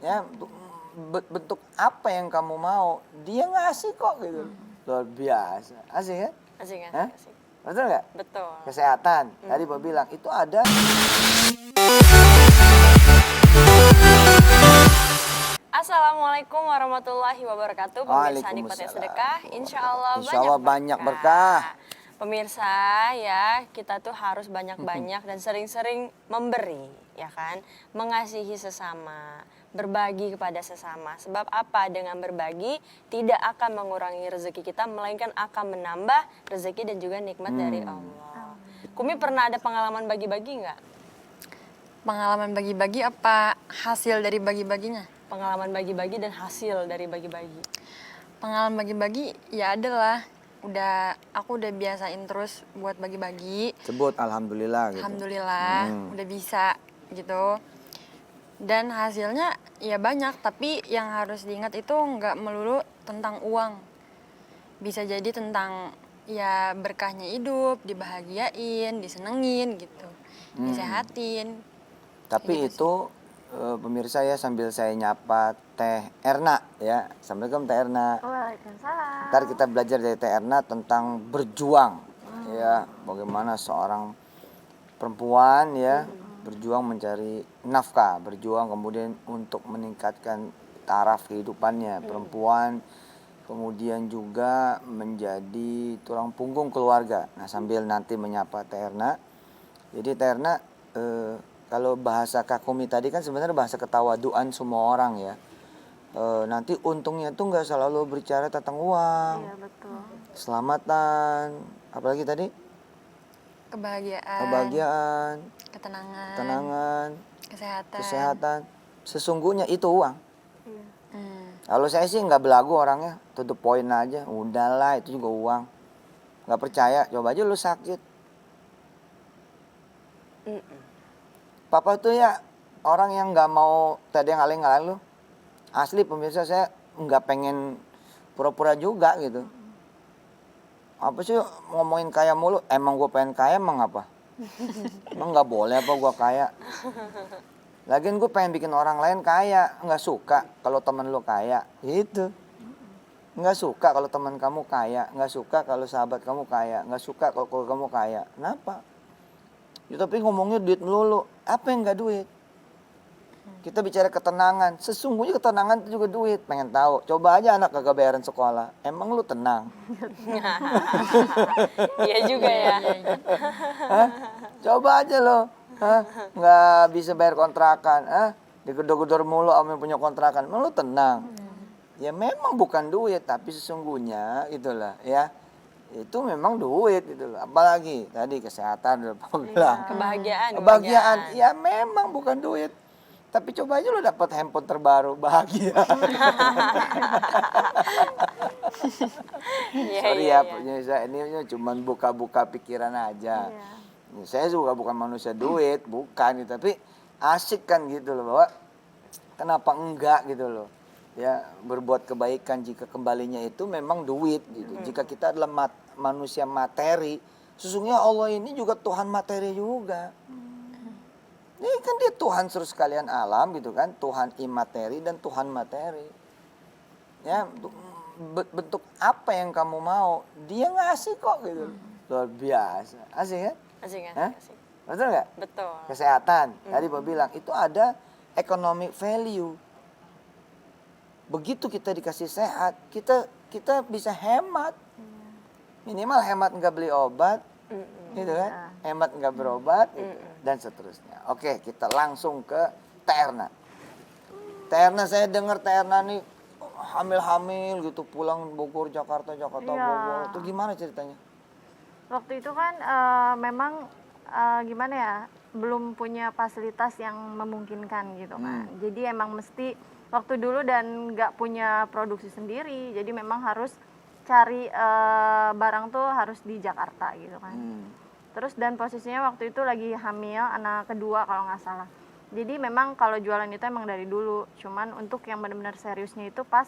Ya, bentuk apa yang kamu mau, dia ngasih kok gitu. Luar biasa. Asik ya? Asik, Hah? asik. Betul nggak? Betul. Kesehatan. Tadi Bapak bilang itu ada. Assalamualaikum warahmatullahi wabarakatuh. Pemirsa Nikmatnya Waalaikumsalam. Sedekah, insya Allah Insya Allah banyak berkah. Pemirsa ya, kita tuh harus banyak-banyak dan sering-sering memberi, ya kan? Mengasihi sesama, berbagi kepada sesama. Sebab apa? Dengan berbagi tidak akan mengurangi rezeki kita, melainkan akan menambah rezeki dan juga nikmat dari Allah. Kumi pernah ada pengalaman bagi-bagi nggak? Pengalaman bagi-bagi apa hasil dari bagi-baginya? Pengalaman bagi-bagi dan hasil dari bagi-bagi. Pengalaman bagi-bagi ya adalah aku udah biasain terus buat bagi-bagi. Sebut alhamdulillah gitu. Alhamdulillah udah bisa gitu. Dan hasilnya ya banyak, tapi yang harus diingat itu nggak melulu tentang uang. Bisa jadi tentang ya berkahnya hidup, dibahagiain, disenengin gitu, disehatin. Tapi Gitu itu pemirsa ya, sambil saya nyapa Teh Erna ya. Assalamualaikum Teh Erna. Waalaikumsalam. Ntar kita belajar dari Teh Erna tentang berjuang ya, bagaimana seorang perempuan ya berjuang mencari nafkah, berjuang kemudian untuk meningkatkan taraf kehidupannya perempuan, kemudian juga menjadi tulang punggung keluarga. Nah, sambil nanti menyapa Teh Erna, jadi Teh Erna, kalau bahasa Kakumi tadi kan sebenarnya bahasa ketawaduan semua orang ya. Nanti untungnya tuh nggak selalu bicara tentang uang, Iya betul. keselamatan, apalagi tadi kebahagiaan, ketenangan, kesehatan. Sesungguhnya itu uang. Iya. Kalau saya sih nggak belagu orangnya, to the point aja. Udahlah, itu juga uang. Nggak percaya, coba aja lu sakit. Papa tuh ya orang yang nggak mau tadi yang ngaling-ngaling lu. Asli pemirsa, saya nggak pengen pura-pura juga gitu. Apa sih ngomongin kaya mulu? Emang gue pengen kaya emang apa? Emang nggak boleh apa gue kaya? Lagian gue pengen bikin orang lain kaya. Nggak suka kalau teman lu kaya gitu. Nggak suka kalau teman kamu kaya. Nggak suka kalau sahabat kamu kaya. Nggak suka kalau kamu kaya. Kenapa? Ya, tapi ngomongnya duit melulu. Apa yang nggak duit? Kita bicara ketenangan. Sesungguhnya ketenangan itu juga duit. Pengen tahu? Coba aja anak kagak bayaran sekolah. Emang lu tenang? Iya juga ya. Hah? Coba aja lo. Hah? Nggak bisa bayar kontrakan. Hah? Digedor-gedor mulu sama yang punya kontrakan. Emang lu tenang? Ya memang bukan duit. Tapi sesungguhnya itulah ya. Itu memang duit gitu loh. Apalagi tadi kesehatan udah bilang. Kebahagiaan. Ya memang bukan duit. Tapi coba aja lo dapat handphone terbaru, bahagia. Sorry ya, ini cuma buka-buka pikiran aja. Saya juga bukan manusia duit, bukan. Tapi asik kan gitu loh, bahwa kenapa enggak gitu loh. Ya, berbuat kebaikan jika kembalinya itu memang duit gitu. Jika kita adalah manusia materi, sesungguhnya Allah ini juga Tuhan materi juga. Ini kan dia Tuhan seluruh sekalian alam gitu kan, Tuhan imateri dan Tuhan materi. Ya, bentuk apa yang kamu mau, dia ngasih kok gitu. Luar biasa. Asik ya? Asik. Betul nggak? Betul. Kesehatan. Tadi Bapak bilang itu ada economic value. Begitu kita dikasih sehat, kita bisa hemat. Minimal hemat nggak beli obat, gitu kan? Hemat nggak berobat, gitu. Dan seterusnya. Oke, kita langsung ke Teh Erna. Teh Erna, saya dengar Teh Erna nih hamil-hamil gitu, pulang Bogor, Jakarta, Bogor. Itu gimana ceritanya? Waktu itu kan memang gimana ya, belum punya fasilitas yang memungkinkan gitu kan. Jadi emang mesti waktu dulu dan nggak punya produksi sendiri. Jadi memang harus cari barang tuh harus di Jakarta gitu kan. Terus dan posisinya waktu itu lagi hamil anak kedua kalau nggak salah. Jadi memang kalau jualan itu emang dari dulu. Cuman untuk yang benar-benar seriusnya itu pas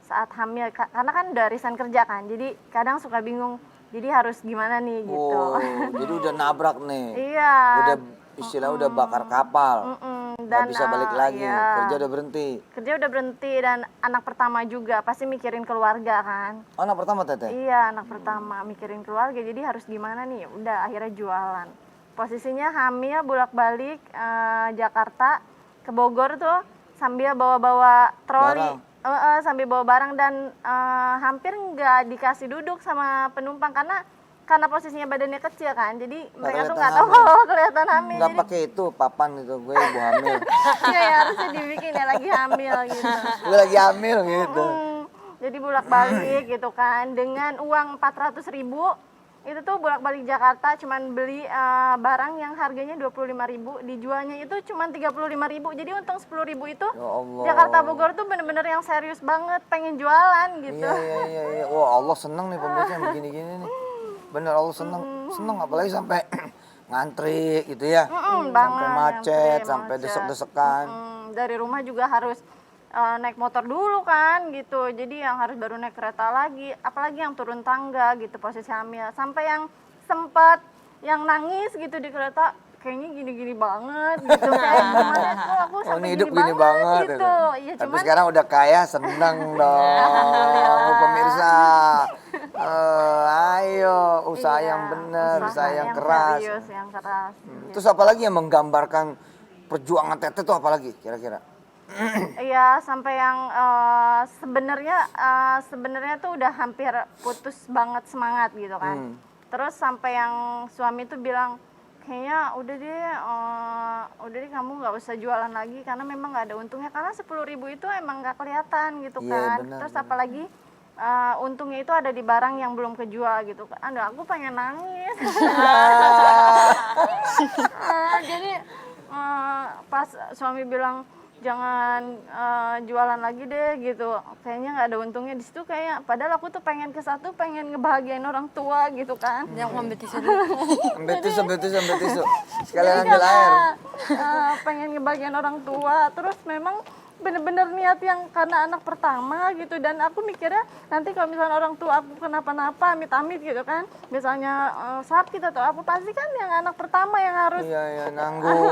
saat hamil. Karena kan udah resign kerja kan. Jadi kadang suka bingung. Jadi harus gimana nih gitu. Oh, jadi udah nabrak nih. Iya. Udah istilah udah bakar kapal. Nggak bisa balik lagi, ya, kerja udah berhenti. kerja udah berhenti dan anak pertama juga pasti mikirin keluarga kan. Oh, anak pertama Teteh? Iya, anak pertama mikirin keluarga, jadi harus gimana nih? Udah akhirnya jualan. Posisinya hamil bolak-balik Jakarta ke Bogor tuh sambil bawa-bawa troli, sambil bawa barang dan hampir nggak dikasih duduk sama penumpang karena posisinya badannya kecil kan, jadi mereka tuh nggak tahu kelihatan hamil. Nggak Jadi pakai itu papan itu, gue ibu hamil. iya ya, harusnya dibikin ya lagi hamil gitu. Gue lagi hamil gitu. Jadi bolak-balik gitu kan dengan uang 400.000 itu tuh bolak-balik Jakarta cuman beli barang yang harganya 25.000, dijualnya itu cuman 35.000. Jadi untung 10.000 itu Ya Allah. Jakarta Bogor tuh bener-bener yang serius banget pengen jualan gitu. Iya. Wah, Allah seneng nih pemirsa yang begini-gini nih. Bener, Allah seneng apalagi sampai ngantri gitu ya. Sampai Banget, macet, ngantri, sampai macet. desek-desekan. Dari rumah juga harus naik motor dulu kan gitu, jadi yang harus baru naik kereta lagi, apalagi yang turun tangga gitu posisi hamil, sampai yang sempat yang nangis gitu di kereta, kayaknya gini-gini banget gitu, kayak gimana tuh aku Oh, sampai ini hidup gini banget gitu. Iya, Tapi cuman sekarang udah kaya, seneng dong pemirsa. Ayo, usaha iya, yang bener, usaha yang keras. serius, yang keras. Terus apalagi yang menggambarkan perjuangan Teteh tuh apalagi kira-kira? Iya, sampai yang sebenarnya tuh udah hampir putus banget semangat gitu kan. Terus sampai yang suami tuh bilang, kayaknya udah deh kamu nggak usah jualan lagi karena memang nggak ada untungnya, karena 10.000 itu emang nggak kelihatan gitu Iya, kan. benar, Terus benar. apalagi untungnya itu ada di barang yang belum kejual gitu kan. Aduh, aku pengen nangis. Jadi pas suami bilang jangan jualan lagi deh gitu, kayaknya nggak ada untungnya di situ, kayak padahal aku tuh pengen ngebahagiain orang tua gitu kan. Yang ambil tisu dulu. Ambil tisu. Sekalian Jadi ambil air. pengen ngebahagiain orang tua, terus memang bener-bener niat yang karena anak pertama gitu, dan aku mikirnya nanti kalau misalnya orang tua aku kenapa-napa amit-amit gitu kan, misalnya sakit atau apa, pasti kan yang anak pertama yang harus Iya, nanggung.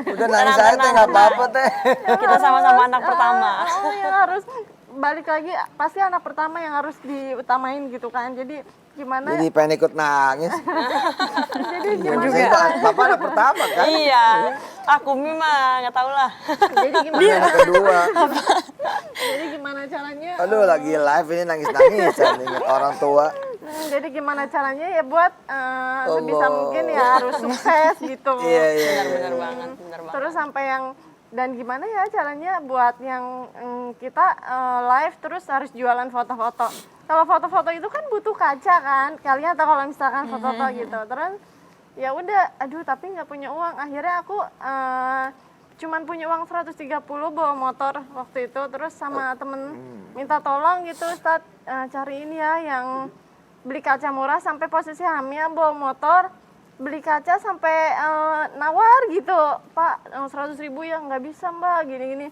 Udah nangis aja Teh, nggak apa-apa Teh. Kita sama-sama anak pertama. yang harus balik lagi, pasti anak pertama yang harus diutamain gitu kan. Jadi gimana Jadi pengen ikut nangis. jadi Iya, gimana juga. Bapak anak pertama kan? Iya, aku mah nggak tahu lah. jadi Dia gimana anak kedua. jadi gimana caranya Aduh, lagi live ini nangis-nangis. Ingat orang tua. jadi gimana caranya ya buat sebisa Allah. mungkin ya harus sukses gitu. Iya. Bener banget. Terus sampai yang, dan gimana ya caranya buat yang kita live terus harus jualan foto-foto. Kalau foto-foto itu kan butuh kaca kan, kalian atau kalau misalkan foto-foto gitu. Terus ya udah, aduh tapi nggak punya uang. Akhirnya aku cuman punya uang 130 bawa motor waktu itu. Terus sama temen minta tolong gitu, Ustaz cari ini ya yang beli kaca murah, sampai posisi hamil bawa motor beli kaca sampai nawar gitu, Pak 100.000 ya, nggak bisa Mbak gini-gini,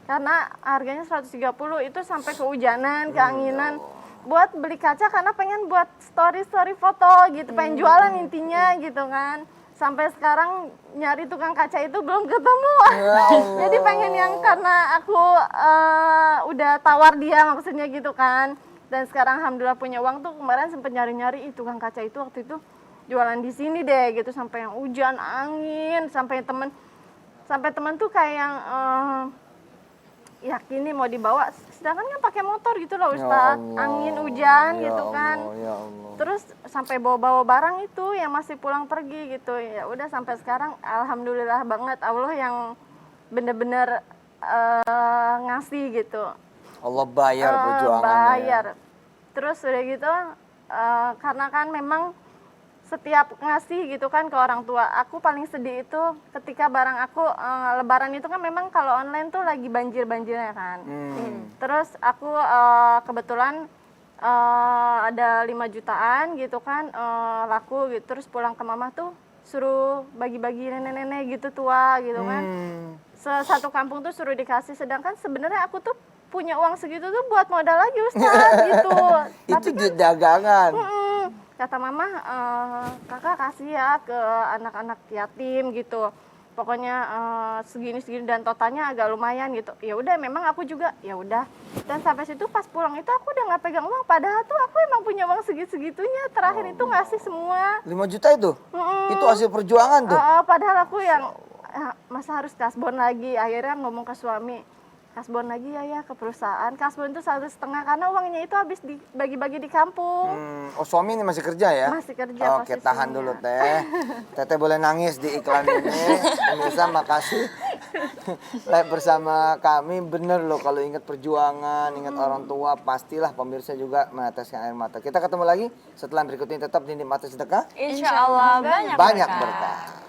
karena harganya 130 itu sampai kehujanan, keanginan buat beli kaca karena pengen buat story foto gitu, pengen jualan intinya gitu kan. Sampai sekarang nyari tukang kaca itu belum ketemu. Jadi pengen yang, karena aku udah tawar dia maksudnya gitu kan. Dan sekarang alhamdulillah punya uang tuh, kemarin sempet nyari-nyari tukang kaca itu waktu itu jualan di sini deh gitu, sampai yang hujan, angin, sampai teman tuh kayak yang yakin nih mau dibawa, sedangkan kan pakai motor gitu loh Ustaz, angin, hujan gitu kan. Ya Allah. Terus sampai bawa-bawa barang itu yang masih pulang pergi gitu. Ya udah sampai sekarang alhamdulillah banget Allah yang bener-bener ngasih gitu. Allah bayar perjuangannya. Bayar. Terus udah gitu karena kan memang setiap ngasih gitu kan ke orang tua, aku paling sedih itu ketika barang aku lebaran itu kan memang kalau online tuh lagi banjir-banjirnya kan. Terus aku kebetulan ada 5 jutaan gitu kan laku gitu, terus pulang ke mama tuh suruh bagi-bagi nenek-nenek gitu tua gitu kan. Satu kampung tuh suruh dikasih, sedangkan sebenarnya aku tuh punya uang segitu tuh buat modal lagi Ustaz gitu. Itu duit dagangan. Kata mama, kakak kasih ya ke anak-anak yatim gitu. pokoknya segini dan totalnya agak lumayan gitu. Ya udah, memang aku juga ya udah. Dan sampai situ pas pulang itu aku udah nggak pegang uang, padahal tuh aku emang punya uang segitunya. Terakhir itu ngasih semua. 5 juta itu? Itu hasil perjuangan tuh? Padahal aku yang masa harus kasbon lagi. Akhirnya ngomong ke suami, kasbon lagi ya ke perusahaan. Kasbon itu 1,5 karena uangnya itu habis dibagi-bagi di kampung. Oh, suami ini masih kerja ya? Masih kerja Oke, posisinya. tahan dulu Teh. Teteh boleh nangis di iklan ini. Pemirsa, makasih. Live bersama kami. Bener loh, kalau ingat perjuangan, ingat orang tua, pastilah pemirsa juga meneteskan air mata. Kita ketemu lagi setelah berikut ini, tetap di Nikmati Sedekah. Insya Allah banyak Banyak berkah. berkah.